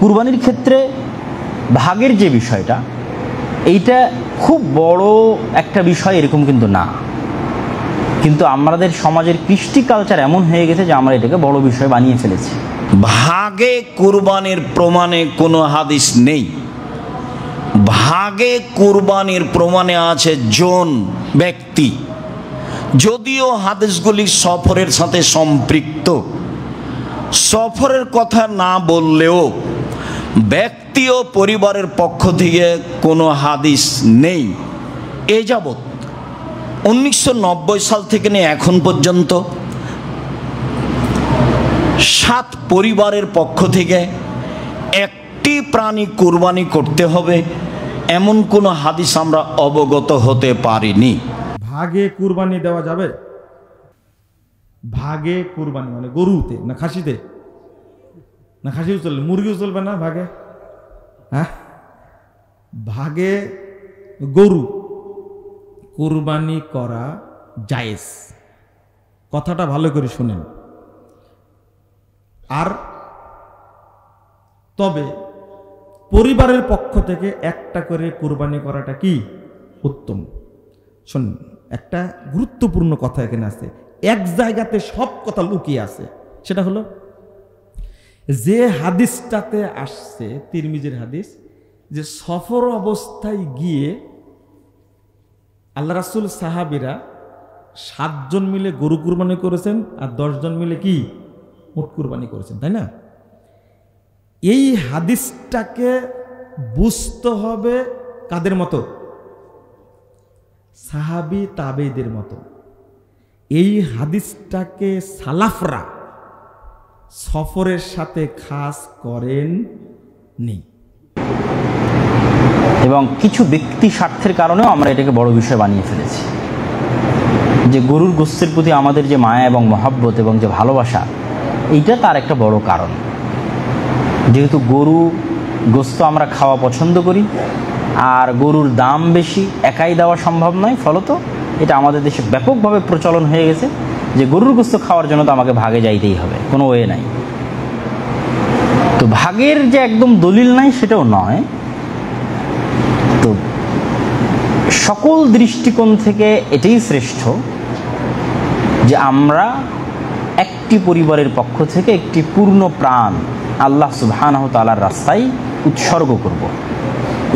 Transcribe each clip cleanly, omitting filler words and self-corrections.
কুরবানির ক্ষেত্রে ভাগের যে বিষয়টা, এইটা খুব বড় একটা বিষয় এরকম কিন্তু না, কিন্তু আমাদের সমাজের কৃষ্টি কালচার এমন হয়ে গেছে যে আমরা এটাকে বড় বিষয় বানিয়ে ফেলেছি। ভাগে কুরবানির প্রমাণে কোনো হাদিস নেই। ভাগে কুরবানির প্রমাণে আছে জন, ব্যক্তি। যদিও হাদিসগুলি সফরের সাথে সম্পৃক্ত, সফরের কথা না বললেও ব্যক্তি ও পরিবারের পক্ষ থেকে কোনো হাদিস নেই। এ যাবৎ 1990 সাল থেকে নিয়ে এখন পর্যন্ত 7 পরিবারের পক্ষ থেকে একটি প্রাণী কুরবানি করতে হবে এমন কোনো হাদিস আমরা অবগত হতে পারিনি। ভাগে কুরবানি দেওয়া যাবে? ভাগে কুরবানি মানে গরুতে না খাসিতে? না খাসিও চলবে, মুরগিও চলবে না ভাগে? হ্যাঁ, ভাগে গরু কুরবানি করা জায়েজ। কথাটা ভালো করে শুনেন। আর তবে পরিবারের পক্ষ থেকে একটা করে কুরবানি করাটা কি উত্তম। শুনুন, একটা গুরুত্বপূর্ণ কথা এখানে আছে, এক জায়গাতে সব কথা লুকিয়ে আছে। সেটা হলো যে হাদিসটাতে আসছে, তিরমিজির হাদিস, যে সফর অবস্থায় গিয়ে আল্লাহ রাসূল সাহাবীরা 7 জন মিলে গরু কুরবানি করেছেন আর 10 জন মিলে কি উট কুরবানি করেছেন, তাই না? এই হাদিসটাকে বুঝতে হবে কাদের মতো? সাহাবী তাবেঈদের মতো। এই হাদিসটাকে সালাফরা সফরের সাথে খাস করেননি, এবং কিছু ব্যক্তি স্বার্থের কারণেও আমরা এটাকে বড় বিষয় বানিয়ে ফেলেছি। যে গরুর গোশতের প্রতি আমাদের যে মায়া এবং মহব্বত এবং যে ভালোবাসা, এইটা তার একটা বড় কারণ। যেহেতু গরু গোশত আমরা খাওয়া পছন্দ করি, আর গরুর দাম বেশি, একাই দেওয়া সম্ভব নয়, ফলত এটা আমাদের দেশে ব্যাপকভাবে প্রচলন হয়ে গেছে যে গরুর গোশত খাওয়ার জন্য তো আমাকে ভাগে যাইতেই হবে, কোনো ওয়ে নাই। তো ভাগের যে একদম দলিল নাই সেটাও নয়। তো সকল দৃষ্টিকোণ থেকে এটাই শ্রেষ্ঠ যে আমরা একটি পরিবারের পক্ষ থেকে একটি পূর্ণ প্রাণ আল্লাহ সুবহানাহু ওয়া তাআলার রাস্তায় উৎসর্গ করব।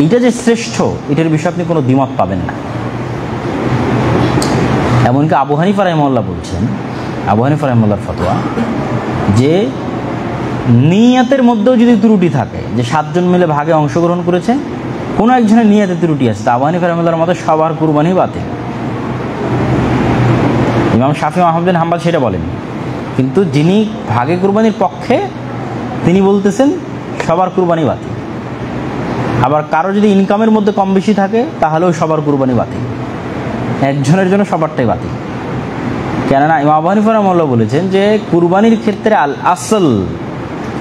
এইটা যে শ্রেষ্ঠ, এটার বিষয়ে আপনি কোনো দ্বিমত পাবেন না। এমনকি আবু হানিফা রাহিমাহুল্লাহ বলছেন, আবু হানিফা রাহিমাহুল্লাহর ফতোয়া, যে নিয়তের মধ্যেও যদি ত্রুটি থাকে, যে 7 জন মিলে ভাগে অংশগ্রহণ করেছে, কোনো একজনের নিয়তে ত্রুটি আছে, তা আবু হানিফা রাহিমাহুল্লাহর মতে সবার কুরবানি বাতিল। ইমাম শাফি ও আহমদ বিন হাম্বল সেটা বলেন, কিন্তু যিনি ভাগে কুরবানির পক্ষে তিনি বলতেছেন সবার কুরবানি বাতিল। আবার কারো যদি ইনকামের মধ্যে কম বেশি থাকে তাহলেও সবার কুরবানি বাতিল, একজনের জন্য সবারটাই বাতিল। কেননা ইমাম আবু হানিফা রাহিমাহুল্লাহ বলেছেন যে কুরবানির ক্ষেত্রে আল আসল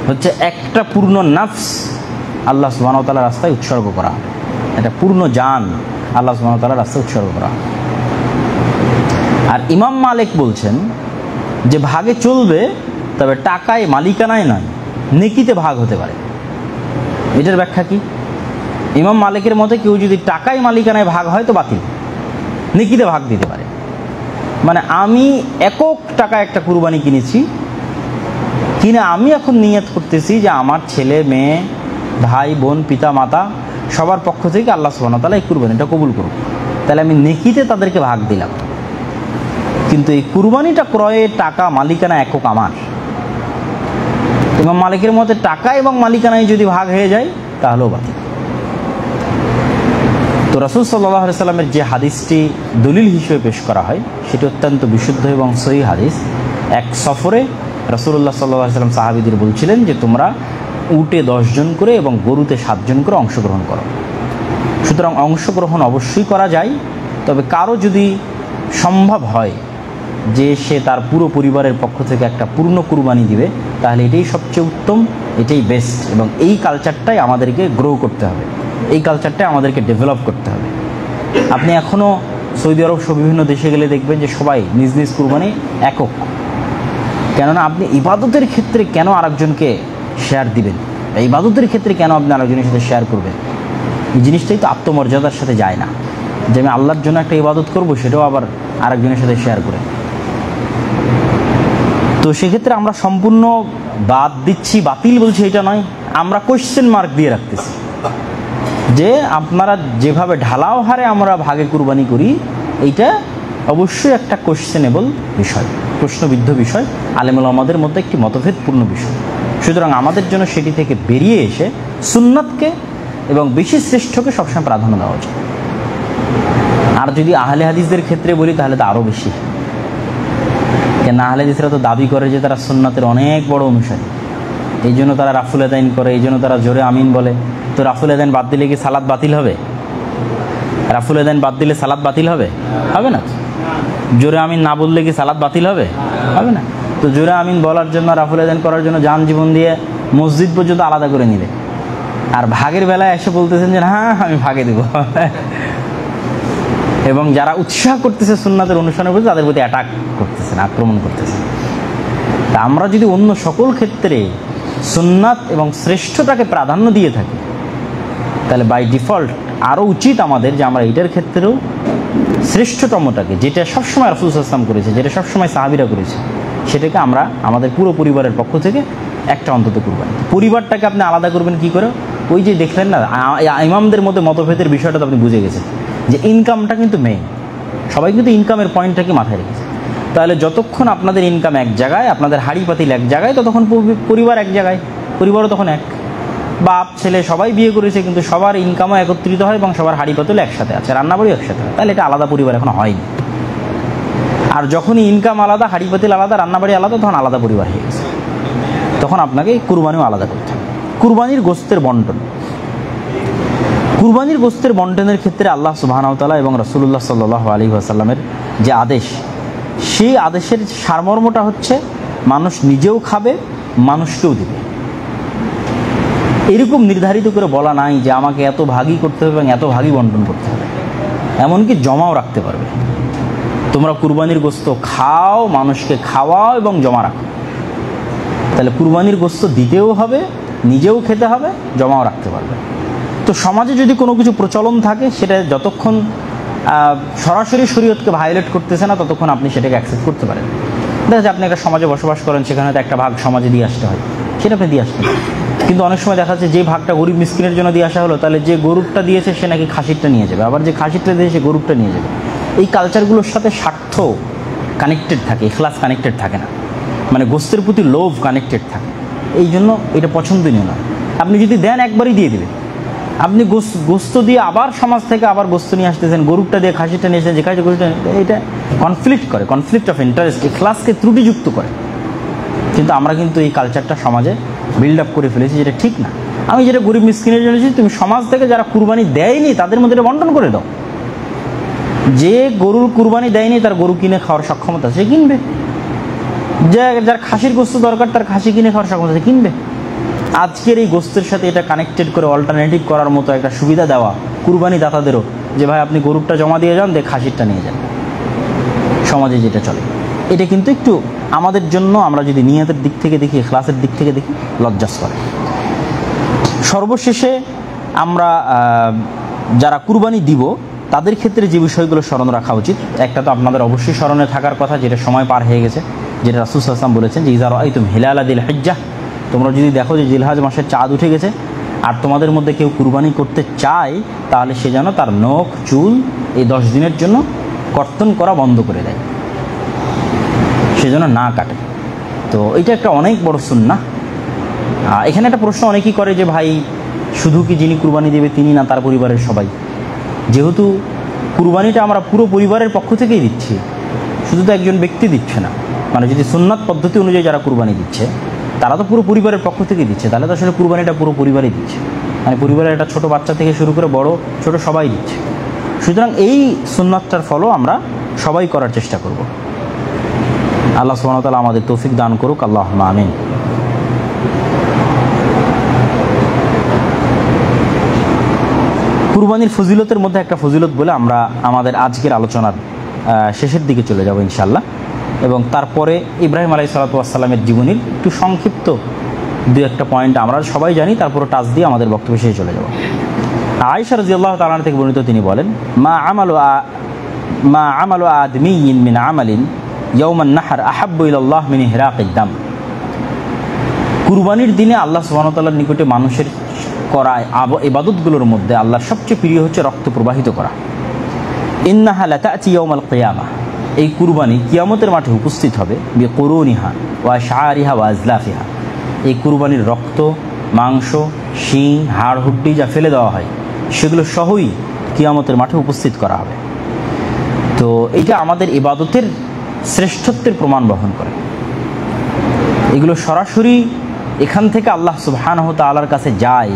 হচ্ছে একটা পূর্ণ নফস আল্লাহ সুবহানাহু ওয়া তাআলার রাস্তায় উৎসর্গ করা, এটা পূর্ণ জান আল্লাহ সুবহানাহু ওয়া তাআলার রাস্তায় উৎসর্গ করা। আর ইমাম মালিক বলছেন যে ভাগে চলবে, তবে টাকায় মালিকানায় নয়, নেকিতে ভাগ হতে পারে। এটার ব্যাখ্যা কি? ইমাম মালিকের মতে কেউ যদি টাকায় মালিকানায় ভাগ হয় তো বাতিল, নেকিতে ভাগ দিতে পারে। মানে আমি একক টাকা একটা কুরবানি কিনেছি, কিনে আমি এখন নিয়ত করতেছি যে আমার ছেলে মেয়ে ভাই বোন পিতা মাতা সবার পক্ষ থেকে আল্লাহ সুবহানাহু ওয়া তাআলা এই কুরবানিটা কবুল করুক, তাহলে আমি নেকিতে তাদেরকে ভাগ দিলাম। কিন্তু এই কুরবানিটা ক্রয়ের টাকা মালিকানা একক আমার। ইমাম মালিকের মতে টাকা এবং মালিকানায় যদি ভাগ হয়ে যায় তাহলেও বাতিল। তো রাসূল সাল্লাল্লাহু আলাইহি সাল্লামের যে হাদিসটি দলিল হিসেবে পেশ করা হয় সেটি অত্যন্ত বিশুদ্ধ এবং সহিহ হাদিস। এক সফরে রাসূলুল্লাহ সাল্লাল্লাহু আলাইহি সাল্লাম সাহাবীদের বলছিলেন যে তোমরা উটে 10 জন করে এবং গরুতে 7 জন করে অংশগ্রহণ করো। সুতরাং অংশগ্রহণ অবশ্যই করা যায়, তবে কারো যদি সম্ভব হয় যে সে তার পুরো পরিবারের পক্ষ থেকে একটা পূর্ণ কুরবানি দিবে, তাহলে এটাই সবচেয়ে উত্তম, এটাই বেস্ট। এবং এই কালচারটাই আমাদেরকে গ্রো করতে হবে, এই কালচারটাই আমাদেরকে ডেভেলপ করতে হবে। আপনি এখনও সৌদি আরব সহ বিভিন্ন দেশে গেলে দেখবেন যে সবাই নিজ নিজ কুরবানি একক। কেননা আপনি ইবাদতের ক্ষেত্রে কেন আরেকজনকে শেয়ার দিবেন? এই ইবাদতের ক্ষেত্রে কেন আপনি আরেকজনের সাথে শেয়ার করবেন? এই জিনিসটাই তো আত্মমর্যাদার সাথে যায় না, যে আমি আল্লাহর জন্য একটা ইবাদত করব সেটাও আবার আরেকজনের সাথে শেয়ার করে। তো সেক্ষেত্রে আমরা সম্পূর্ণ বাদ দিচ্ছি, বাতিল বলছি এটা নয়, আমরা কোয়েশ্চেন মার্ক দিয়ে রাখতেছি যে আপনারা যেভাবে ঢালাও হারে আমরা ভাগে কুরবানি করি, এইটা অবশ্যই একটা কোয়েশ্চেনেবল বিষয়, প্রশ্নবিদ্ধ বিষয়, আলেমুল আমাদের মধ্যে একটি মতভেদপূর্ণ বিষয়। সুতরাং আমাদের জন্য সেটি থেকে বেরিয়ে এসে সুন্নাতকে এবং বেশি শ্রেষ্ঠকে সবসময় প্রাধান্য দেওয়া উচিত। আর যদি আহলে হাদিসদের ক্ষেত্রে বলি তাহলে তো আরও বেশি, কেন আহলে হাদিসরা তো দাবি করে যে তারা সুন্নাতের অনেক বড় অনুসারী, এই জন্য তারা রাফুল আদাইন করে, এই জন্য তারা জোরে আমিন বলে। তো রাফুল আদাইন বাদ দিলে কি সালাত বাতিল হবে? রাফুল আদাইন বাদ দিলে সালাত বাতিল হবে? হবে না। জোরে আমিন না বললে কি সালাত বাতিল হবে? হবে না। তো জোরে আমিন বলার জন্য, রাফুল আদাইন করার জন্য যান জীবন দিয়ে মসজিদ পর্যন্ত আলাদা করে নিলে, আর ভাগের বেলায় এসে বলতেছেন যে হ্যাঁ আমি ভাগে দেব এবং যারা উৎসাহ করতেছে সুন্নাতের অনুসরণের প্রতি, তাদের প্রতি অ্যাটাক করতেছেন, আক্রমণ করতেছেন। তা আমরা যদি অন্য সকল ক্ষেত্রে সুন্নাত এবং শ্রেষ্ঠতাকে প্রাধান্য দিয়ে থাকি, তাহলে বাই ডিফল্ট আরও উচিত আমাদের যে আমরা এটার ক্ষেত্রেও শ্রেষ্ঠতমটাকে, যেটা সবসময় রাসূল সাল্লাল্লাহু আলাইহি ওয়াসাল্লাম করেছে, যেটা সবসময় সাহাবীরা করেছে, সেটাকে আমরা আমাদের পুরো পরিবারের পক্ষ থেকে একটা অন্তত করবেন। পরিবারটাকে আপনি আলাদা করবেন কি করে? ওই যে দেখলেন না, ইমামদের মধ্যে মতভেদের বিষয়টা তো আপনি বুঝে গেছেন যে ইনকামটা কিন্তু মেইন, সবাই কিন্তু ইনকামের পয়েন্টটাকে মাথায় রেখেছে। তাহলে যতক্ষণ আপনাদের ইনকাম এক জায়গায়, আপনাদের হাড়ি পাতিল এক জায়গায়, ততক্ষণ পরিবার এক জায়গায়, পরিবারও তখন এক। বাপ ছেলে সবাই বিয়ে করেছে, কিন্তু সবার ইনকামও একত্রিত হয় এবং সবার হাড়ি পাতিল একসাথে আছে, রান্নাবাড়িও একসাথে হয়, তাহলে এটা আলাদা পরিবার এখন হয়নি। আর যখনই ইনকাম আলাদা, হাড়ি পাতিল আলাদা, রান্নাবাড়ি আলাদা, তখন আলাদা পরিবার হয়ে গেছে। তখন আপনাকে কুরবানিও আলাদা করতে হবে। কুরবানির গোশতের বন্টন, কুরবানির গোশতের বন্টনের ক্ষেত্রে আল্লাহ সুবহানাহু ওয়া তাআলা এবং রাসূলুল্লাহ সাল্লাল্লাহু আলাইহি ওয়াসাল্লামের যে আদেশ, সেই আদেশের সারমর্মটা হচ্ছে মানুষ নিজেও খাবে, মানুষকেও দিবে। এরকম নির্ধারিত করে বলা নাই যে আমাকে এত ভাগই করতে হবে এবং এত ভাগই বন্টন করতে হবে, এমনকি জমাও রাখতে পারবে। তোমরা কুরবানির গোশত খাও, মানুষকে খাওয়াও এবং জমা রাখো। তাহলে কুরবানির গোশত দিতেও হবে, নিজেও খেতে হবে, জমাও রাখতে পারবে। তো সমাজে যদি কোনো কিছু প্রচলন থাকে, সেটা যতক্ষণ সরাসরি শরীয়তকে ভায়োলেট করতেছে না, ততক্ষণ আপনি সেটাকে অ্যাকসেপ্ট করতে পারেন। দেখা যায় আপনি একটা সমাজে বসবাস করেন, সেখানে হয়তো একটা ভাগ সমাজে দিয়ে আসতে হয়, সেটা আপনি দিয়ে আসতে পারেন। কিন্তু অনেক সময় দেখা যাচ্ছে যে ভাগটা গরিব মিসকিনের জন্য দিয়ে আসা হলো, তাহলে যে গরুরটা দিয়েছে সে নাকি খাসিরটা নিয়ে যাবে, আবার যে খাসিরটা দিয়েছে সে গরুরটা নিয়ে যাবে। এই কালচারগুলোর সাথে স্বার্থ কানেক্টেড থাকে, ইখলাস কানেক্টেড থাকে না, মানে গোশতের প্রতি লোভ কানেক্টেড থাকে। এই জন্য এটা পছন্দনীয় না। আপনি যদি দেন একবারই দিয়ে দিবেন, আপনি গোশত দিয়ে আবার সমাজ থেকে আবার গোশত নিয়ে আসতেছেন, গরুরটা দিয়ে খাসিটা নিয়ে এসেছেন, যে খাসি গরুটা, এটা কনফ্লিক্ট করে, কনফ্লিক্ট অফ ইন্টারেস্ট, ইখলাসকে ত্রুটিযুক্ত করে। কিন্তু আমরা কিন্তু এই কালচারটা সমাজে বিল্ড আপ করে ফেলেছি, যেটা ঠিক না। আমি যেটা গরিব মিসকিনের জন্য, তুমি সমাজ থেকে যারা কুরবানি দেয়নি তাদের মধ্যে এটা বন্টন করে দাও। যে গরুর কুরবানি দেয়নি তার গরু কিনে খাওয়ার সক্ষমতা সে কিনবে, যার খাসির গোশত দরকার তার খাসি কিনে খাওয়ার সক্ষমতা সে কিনবে। আজকের এই গোশতের সাথে এটা কানেক্টেড করে অল্টারনেটিভ করার মতো একটা সুবিধা দেওয়া কুরবানি দাতাদেরও, যে ভাই আপনি গরুরটা জমা দিয়ে যান, দিয়ে খাসিরটা নিয়ে যান। সমাজে যেটা চলে, এটা কিন্তু একটু আমাদের জন্য, আমরা যদি নিয়তের দিক থেকে দেখি, ইখলাসের দিক থেকে দেখি, লজ্জাস্কর। সর্বশেষে আমরা যারা কুরবানি দিব তাদের ক্ষেত্রে যে বিষয়গুলো স্মরণ রাখা উচিত, একটা তো আপনাদের অবশ্যই স্মরণে থাকার কথা, যেটা সময় পার হয়ে গেছে, যেটা রাসূল সাল্লাল্লাহু আলাইহি ওয়াসাল্লাম বলেছেন যে ইযা রাআইতুম হিলালা যিল হিজ্জাহ, তোমরা যদি দেখো যে জিলহজ মাসের চাঁদ উঠে গেছে আর তোমাদের মধ্যে কেউ কুরবানি করতে চায়, তাহলে সে যেন তার নখ চুল এই 10 দিনের জন্য কর্তন করা বন্ধ করে দেয়, সে যেন না কাটে। তো এটা একটা অনেক বড় সুন্নাহ। এখানে একটা প্রশ্ন অনেকেই করে যে ভাই শুধু কি যিনি কুরবানি দেবে তিনি না, তার পরিবারের সবাই? যেহেতু কুরবানিটা আমরা পুরো পরিবারের পক্ষ থেকেই দিচ্ছি, শুধু তো একজন ব্যক্তি দিচ্ছে না, মানে যদি সুন্নাত পদ্ধতি অনুযায়ী যারা কুরবানি দিচ্ছে তারা তো পুরো পরিবারের পক্ষ থেকেই দিচ্ছে, তাহলে তো আসলে কুরবানিটা পুরো পরিবারই দিচ্ছে, মানে পরিবারের একটা ছোট বাচ্চা থেকে শুরু করে বড় ছোট সবাই দিচ্ছে। সুতরাং এই সুন্নাতটার ফলো আমরা সবাই করার চেষ্টা করব। আল্লাহ সুবহানাহু ওয়া তাআলা আমাদের তৌফিক দান করুক, আল্লাহুম্মা আমিন। কুরবানির ফজিলতের মধ্যে একটা ফজিলত বলে আমরা আমাদের আজকের আলোচনার শেষের দিকে চলে যাব ইনশাআল্লাহ, এবং তারপরে ইব্রাহিম আলাইহিস সালাতু ওয়াস সালামের জীবনীর একটু সংক্ষিপ্ত দু একটা পয়েন্ট আমরা সবাই জানি, তারপরে টাচ দিয়ে আমাদের বক্তব্য শেষে চলে যাব। আয়েশা রাদিয়াল্লাহু তাআলা আনহা থেকে বর্ণিত, তিনি বলেন, মা আমালু আদমিয়িন মিন আমালিন ইয়াওমান নাহর আহাব্বু ইলাল্লাহ মিন ইহরাকিদ দাম। কুরবানির দিনে আল্লাহ সুবহানাহু ওয়া তাআলার নিকটে মানুষের করা ইবাদতগুলোর মধ্যে আল্লাহর সবচেয়ে প্রিয় হচ্ছে রক্ত প্রবাহিত করা। ইন্নাহা লাতা'তি ইয়াওমাল কিয়ামাহ, এই কুরবানি কিয়ামতের মাঠে উপস্থিত হবে, বিকুরুনিহা ওয়া শাআরিহা ওয়া আজলাফিহা। এই কুরবানির রক্ত, মাংস, শিং, হাড় হুড্ডি যা ফেলে দেওয়া হয় সেগুলো সহই কিয়ামতের মাঠে উপস্থিত করা হবে। তো এটা আমাদের ইবাদতের শ্রেষ্ঠত্বের প্রমাণ বহন করে। এগুলো সরাসরি এখান থেকে আল্লাহ সুবহানাহু ওয়া তাআলার কাছে যায়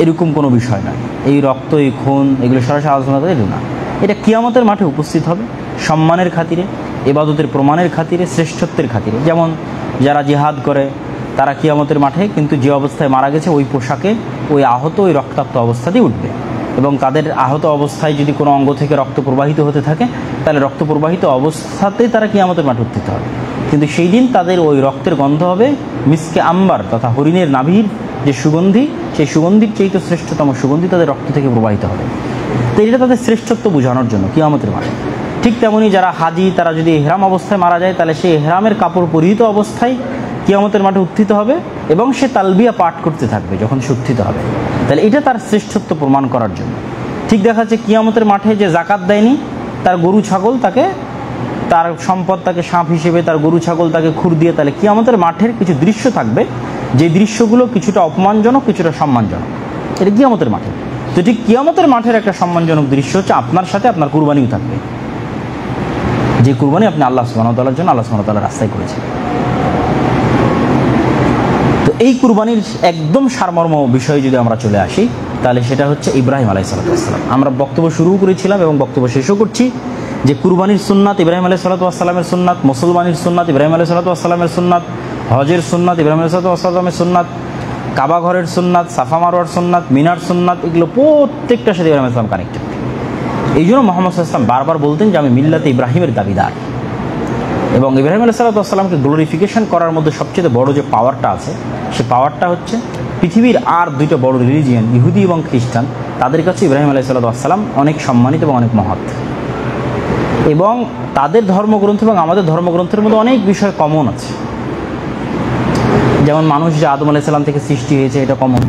এরকম কোনো বিষয় নয়। এই রক্ত, এই খুন, এগুলো সরাসরি আলোচনা করে না, এটা কিয়ামতের মাঠে উপস্থিত হবে সম্মানের খাতিরে, ইবাদতের প্রমাণের খাতিরে, শ্রেষ্ঠত্বের খাতিরে। যেমন যারা জিহাদ করে তারা কিয়ামতের মাঠে কিন্তু যে অবস্থায় মারা গেছে ওই পোশাকে ওই আহত, ওই রক্তাক্ত অবস্থাতেই উঠবে, এবং তাদের আহত অবস্থায় যদি কোনো অঙ্গ থেকে রক্ত প্রবাহিত হতে থাকে তাহলে রক্ত প্রবাহিত অবস্থাতেই তারা কিয়ামতের মাঠে উত্থিত হবে। কিন্তু সেই দিন তাদের ওই রক্তের গন্ধ হবে মিসকে আম্বার তথা হরিণের নাভির যে সুগন্ধি, সেই সুগন্ধির চাইতে শ্রেষ্ঠতম সুগন্ধি তাদের রক্ত থেকে প্রবাহিত হবে। তো এটা তাদের শ্রেষ্ঠত্ব বোঝানোর জন্য কিয়ামতের মাঠে। ঠিক তেমনি যারা হাজি, তারা যদি এহরাম অবস্থায় মারা যায় তাহলে সেই এহরামের কাপড় পরিহিত অবস্থায় কিয়ামতের মাঠে উত্থিত হবে এবং সে তালবিয়া পাঠ করতে থাকবে যখন সে উত্থিত হবে। তাহলে এটা তার শ্রেষ্ঠত্ব প্রমাণ করার জন্য। ঠিক দেখা যাচ্ছে কিয়ামতের মাঠে যে জাকাত দেয়নি তার গরু ছাগল, তাকে তার সম্পদ তাকে সাপ হিসেবে, তার গরু ছাগল তাকে খুর দিয়ে, তাহলে কিয়ামতের মাঠের কিছু দৃশ্য থাকবে যে দৃশ্যগুলো কিছুটা অপমানজনক, কিছুটা সম্মানজনক। এটা কিয়ামতের মাঠে। তো ঠিক কিয়ামতের মাঠের একটা সম্মানজনক দৃশ্য হচ্ছে আপনার সাথে আপনার কুরবানিও থাকবে, যে কুরবানি আপনি আল্লাহ সুবহানাহু ওয়া তাআলার জন্য আল্লাহ সুবহানাহু ওয়া তাআলার রাস্তায় করেছেন। তো এই কুরবানির একদম সারমর্ম বিষয়ে যদি আমরা চলে আসি তাহলে সেটা হচ্ছে ইব্রাহিম আলাইহিস সালাম। আমরা বক্তব্য শুরু করেছিলাম এবং বক্তব্য শেষও করছি যে কুরবানির সুন্নাত ইব্রাহিম আলাইহিস সালামের সুন্নাত, মুসলমানের সুন্নাত ইব্রাহিম আলাইহিস সালামের সুন্নাত, হজের সুন্নাত ইব্রাহিম আলাইহিস সালামের সুন্নাত, কাবা ঘরের সুন্নাত, সাফা মারওয়ার সুন্নাত, মিনার সুন্নাত, এগুলো প্রত্যেকটার সাথে ইব্রাহিম আলাইহিস সালাম কানেক্টেড। এই জন্য মুহাম্মদ সাল্লাল্লাহু আলাইহি ওয়াসাল্লাম বারবার বলতেন যে আমি মিল্লাতে ইব্রাহিমের দাবিদার। এবং ইব্রাহিম আলাইহিস সালামকে গ্লোরিফিকেশন করার মধ্যে সবচেয়ে বড় যে পাওয়ারটা আছে, সে পাওয়ারটা হচ্ছে পৃথিবীর আর দুইটা বড় রিলিজিয়ান, ইহুদি এবং খ্রিস্টান, তাদের কাছে ইব্রাহিম আলাইহিস সালাম অনেক সম্মানিত এবং অনেক মহৎ। এবং তাদের ধর্মগ্রন্থ এবং আমাদের ধর্মগ্রন্থের মধ্যে অনেক বিষয় কমন আছে। যেমন মানুষ যে আদম আলাইহিস সালাম থেকে সৃষ্টি হয়েছে, এটা কমন।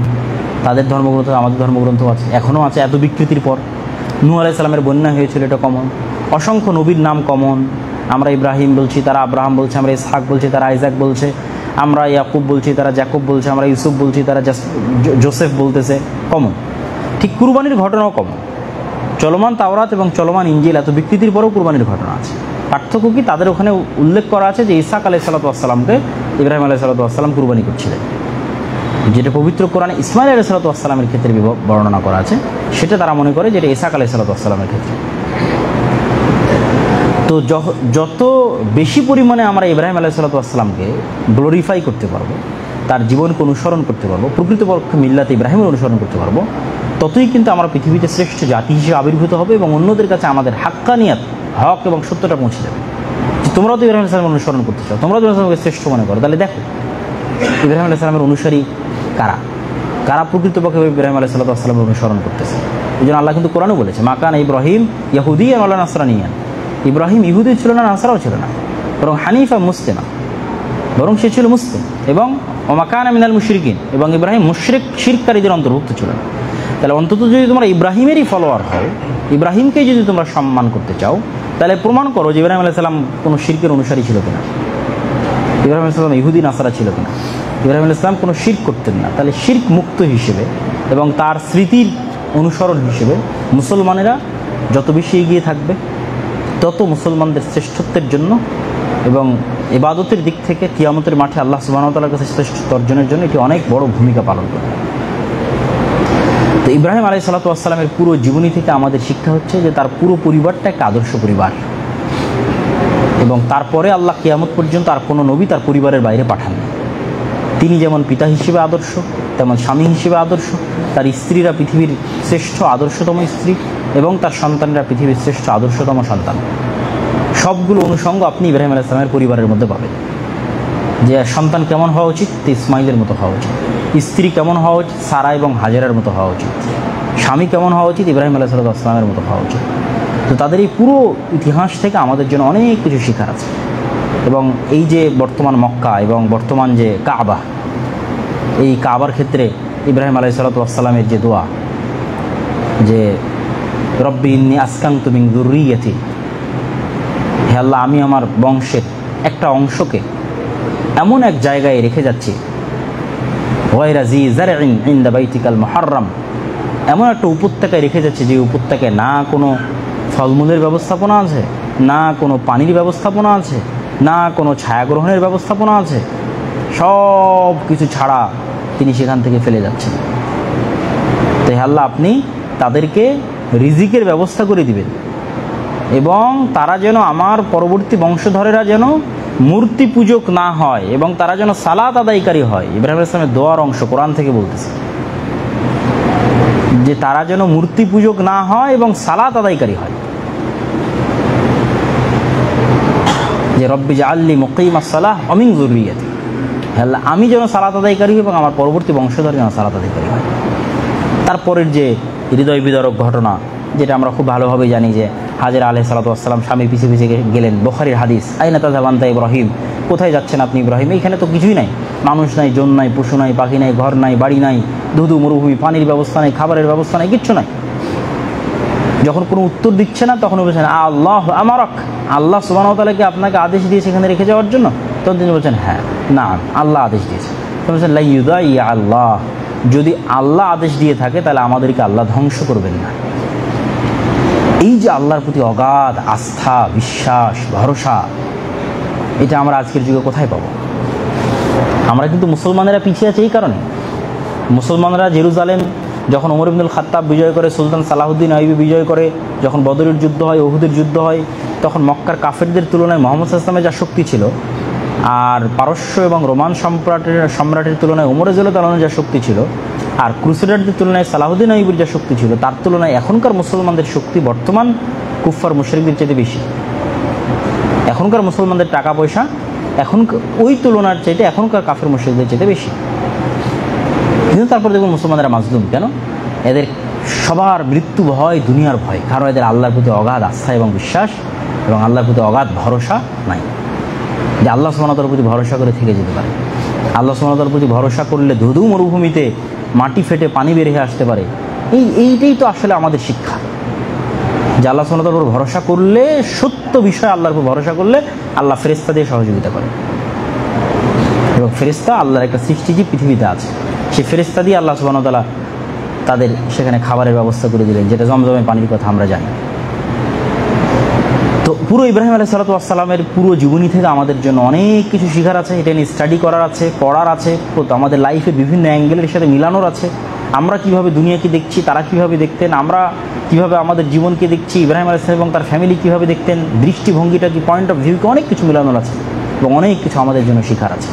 তাদের ধর্মগ্রন্থ আমাদের ধর্মগ্রন্থ আছে, এখনও আছে এত বিকৃতির পর। নূহ আলাইহিস সালামের বন্যা হয়েছিল, এটা কমন। অসংখ্য নবীর নাম কমন। আমরা ইব্রাহিম বলছি, তারা আব্রাহাম বলছে, আমরা ইসহাক বলছি, তারা আইজাক বলছে, আমরা ইয়াকুব বলছি, তারা জাকুব বলছে, আমরা ইউসুফ বলছি, তারা জোসেফ বলতেছে, কমন। ঠিক কুরবানির ঘটনাও কমন। চলমান তাওরাত এবং চলমান ইনজিল এত বিকৃতির পরেও কুরবানির ঘটনা আছে। পার্থক্য কি? তাদের ওখানে উল্লেখ করা আছে যে ইসহাক আলাইহিস সালামকে ইব্রাহিম আলাইহিস সালাম কুরবানি করছিলেন, যেটা পবিত্র কোরআনে ইসমাইল আলাইহিস সালামের ক্ষেত্রে বর্ণনা করা আছে, সেটা তারা মনে করে যেটা ইসহাক আলাইহিস সালামের ক্ষেত্রে। তো যত বেশি পরিমাণে আমরা ইব্রাহিম আলাইহিস সালামকে গ্লোরিফাই করতে পারবো, তার জীবনকে অনুসরণ করতে পারবো, প্রকৃতপক্ষে মিল্লাতে ইব্রাহিমের অনুসরণ করতে পারবো, ততই কিন্তু আমরা পৃথিবীতে শ্রেষ্ঠ জাতি হিসেবে আবির্ভূত হবে এবং অন্যদের কাছে আমাদের হাক্কানিয়াত, হক এবং সত্যটা পৌঁছে যাবে। তোমরাও তো ইব্রাহিম আলাইহিস সালামের অনুসরণ করতে চাও, তোমরাও তো ইব্রাহিমকে শ্রেষ্ঠ মনে করো, তাহলে দেখো ইব্রাহিম আলাইহিস সালামের অনুসারী কারা, কারা প্রকৃতপক্ষে ইব্রাহিম আলাইহিস সালামের অনুসরণ করতেছে। এই জন্য আল্লাহ কিন্তু কোরআনে বলেছে, মাকান ইব্রাহিম ইয়াহুদিয়ান ওয়ালা নাসরানিয়ান, ইব্রাহিম ইহুদি ছিল না, নাসারাও ছিল না, বরং হানিফা মুসলিমা, বরং সে ছিল মুসলিম। এবং ওমাকানা মিনাল মুশরিকিন, এবং ইব্রাহিম মুশরিক শিরককারীদের অন্তর্ভুক্ত ছিল না। তাহলে অন্তত যদি তোমরা ইব্রাহিমেরই ফলোয়ার হও, ইব্রাহিমকে যদি তোমরা সম্মান করতে চাও, তাহলে প্রমাণ করো যে ইব্রাহিম আলাইহিস সালাম কোনো শিরকের অনুসারী ছিল কিনা, ইব্রাহিম আলাইহিস সালাম ইহুদি নাসারা ছিল কিনা, ইব্রাহিম আলাইহিস সালাম কোনো শিরক করতেন না। তাহলে শিরক মুক্ত হিসেবে এবং তার স্মৃতির অনুসরণ হিসেবে মুসলমানেরা যত বেশি এগিয়ে থাকবে, তত মুসলমানদের শ্রেষ্ঠত্বের জন্য এবং ইবাদতের দিক থেকে কিয়ামতের মাঠে আল্লাহ সুবহানাহু ওয়া তাআলার কাছে শ্রেষ্ঠত্ব অর্জনের জন্য এটি অনেক বড় ভূমিকা পালন করবে। তো ইব্রাহিম আলাইহিস সালামের পুরো জীবনী থেকে আমাদের শিক্ষা হচ্ছে যে তার পুরো পরিবারটা একটা আদর্শ পরিবার, এবং তারপরে আল্লাহ কিয়ামত পর্যন্ত আর কোনো নবী তার পরিবারের বাইরে পাঠাননি। তিনি যেমন পিতা হিসেবে আদর্শ, তেমন স্বামী হিসেবে আদর্শ, তার স্ত্রীরা পৃথিবীর শ্রেষ্ঠ আদর্শতম স্ত্রী এবং তার সন্তানরা পৃথিবীর শ্রেষ্ঠ আদর্শতম সন্তান। সবগুলো অনুষঙ্গ আপনি ইব্রাহিম আলাইহিস সালামের পরিবারের মধ্যে পাবেন। যে সন্তান কেমন হওয়া উচিত, ইসমাইলের মতো হওয়া উচিত। স্ত্রী কেমন হওয়া উচিত, সারা এবং হাজেরার মতো হওয়া উচিত। স্বামী কেমন হওয়া উচিত, ইব্রাহিম আলাইহিসসালামের মতো হওয়া উচিত। তো তাদের এই পুরো ইতিহাস থেকে আমাদের জন্য অনেক কিছু শেখার আছে। এবং এই যে বর্তমান মক্কা এবং বর্তমান যে কাবা, এই কাবার ক্ষেত্রে ইব্রাহিম আলাইহিসসালামের যে দোয়া যে রব্বি ইন্নী আসকানতু মিন যুররিয়্যাতি, হে আল্লাহ আমি আমার বংশের একটা অংশকে এমন এক জায়গায় রেখে যাচ্ছি, গায়রা জি যারইন ইনদা বাইতিকাল মুহাররাম, এমন একটা উপত্যকায় রেখে যাচ্ছে যে উপত্যকায় না কোনো ফলমূলের ব্যবস্থাপনা আছে, না কোনো পানির ব্যবস্থাপনা আছে, না কোনো ছায়াগ্রহণের ব্যবস্থাপনা আছে, সব কিছু ছাড়া তিনি সেখান থেকে ফেলে যাচ্ছেন। তো হে আল্লাহ আপনি তাদেরকে রিজিকের ব্যবস্থা করে দিবেন এবং তারা যেন আমার পরবর্তী বংশধরেরা যেন মূর্তি পূজক না হয় এবং তারা যেন সালাত আদায়কারী হয়। ইব্রাহিম আলাইহিস সালামের দোয়ার অংশ কোরআন থেকে বলতেছে যে তারা যেন মূর্তি পূজক না হয় এবং সালাত আদায়কারী হয়। যে রব্বি জাআলনি মুকিমাস সালাহ ওয়া মিন যুররিয়্যাতি, আল্লাহ আমি যেন সালাত আদায়কারী হই এবং আমার পরবর্তী বংশধর যেন সালাত আদায়কারী হয়। তারপরের যে হৃদয় বিদারক ঘটনা, যেটা আমরা খুব ভালোভাবে জানি, যে হাজেরা আলাইহিস সালাতু ওয়াস সালাম স্বামীর পিছে পিছে গেলেন। বুখারীর হাদিস, আইনা তাযহাবু আনতা ইব্রাহিম, কোথায় যাচ্ছেন আপনি ইব্রাহিম? এইখানে তো কিছুই নাই, মানুষ নাই, জন নাই, পশু নাই, পাখি নাই, ঘর নাই, বাড়ি নাই, ধুধু মরুভূমি, পানির ব্যবস্থা নাই, খাবারের ব্যবস্থা নাই, কিচ্ছু নাই। যখন কোনো উত্তর দিচ্ছে না তখন বলছেন আল্লাহ আমারক, আল্লাহ সুবহানাহু ওয়া তাআলা কি আপনাকে আদেশ দিয়েছে এখানে রেখে যাওয়ার জন্য? তখন তিনি বলছেন হ্যাঁ, না আল্লাহ আদেশ দিয়েছে। তখন বলছেন লা ইউদাইয়া আল্লাহ, যদি আল্লাহ আদেশ দিয়ে থাকে তাহলে আমাদেরকে আল্লাহ ধ্বংস করবেন না। এই যে আল্লাহর প্রতি অগাধ আস্থা, বিশ্বাস, ভরসা, এটা আমরা আজকের যুগে কোথায় পাবো? আমরা কিন্তু মুসলমানেরা পিছিয়ে আছে এই কারণে। মুসলমানরা জেরুজালেম যখন ওমর ইবনুল খাত্তাব বিজয় করে, সুলতান সালাহুদ্দিন আইয়ুবী বিজয় করে, যখন বদরের যুদ্ধ হয়, উহুদের যুদ্ধ হয়, তখন মক্কার কাফেরদের তুলনায় মুহাম্মদ সাল্লাল্লাহু আলাইহি ওয়াসাল্লামের যা শক্তি ছিল আর পারস্য এবং রোমান সম্রাটের তুলনায় ওমর রাদিয়াল্লাহু আনহু যা শক্তি ছিল আর ক্রুসেডারদের তুলনায় সালাহুদ্দিন আইয়ুবীর যা শক্তি ছিল, তার তুলনায় এখনকার মুসলমানদের শক্তি বর্তমান কুফফার মুশরিকদের চাইতে বেশি। এখনকার মুসলমানদের টাকা পয়সা এখন ওই তুলনার চাইতে এখনকার কাফের মুশরিকদের চাইতে বেশি। কিন্তু তারপর দেখুন মুসলমানরা মাজলুম কেন? এদের সবার মৃত্যু ভয়, দুনিয়ার ভয়, কারণ এদের আল্লাহর প্রতি অগাধ আস্থা এবং বিশ্বাস এবং আল্লাহর প্রতি অগাধ ভরসা নাই, যে আল্লাহ সুবহানাহু ওয়া তাআলার প্রতি ভরসা করে থেকে যেতে পারে। আল্লাহ সুবহানাহু ওয়া তাআলার প্রতি ভরসা করলে ধুধু মরুভূমিতে মাটি ফেটে পানি বের হয়ে আসতে পারে। এইটাই তো আসলে আমাদের শিক্ষা, যে আল্লাহ সুবহানাহু ওয়া তাআলার উপর ভরসা করলে, সত্য বিষয় আল্লাহর উপর ভরসা করলে আল্লাহ ফেরেশতা দিয়ে সহযোগিতা করে। এবং ফেরেশতা আল্লাহর একটা সৃষ্টিজীব পৃথিবীতে আছে, সেই ফেরেশতা দিয়ে আল্লাহ সুবহানাহু ওয়া তাআলা তাদের সেখানে খাবারের ব্যবস্থা করে দিলেন, যেটা জমজমের পানির কথা আমরা জানি। তো পুরো ইব্রাহিম আলাইহিস সালাতু ওয়াস সালামের পুরো জীবনী থেকে আমাদের জন্য অনেক কিছু শেখার আছে, এটা নিয়ে স্টাডি করার আছে, পড়ার আছে, আমাদের লাইফের বিভিন্ন অ্যাঙ্গেলের সাথে মিলানোর আছে। আমরা কিভাবে দুনিয়াকে দেখছি, তারা কিভাবে দেখতেন, আমরা কিভাবে আমাদের জীবনকে দেখছি, ইব্রাহিম আলাইহিস সালাম এবং তার ফ্যামিলি কিভাবে দেখতেন, দৃষ্টিভঙ্গিটা কি, পয়েন্ট অফ ভিউ কি, অনেক কিছু মিলানোর আছে এবং অনেক কিছু আমাদের জন্য শেখার আছে।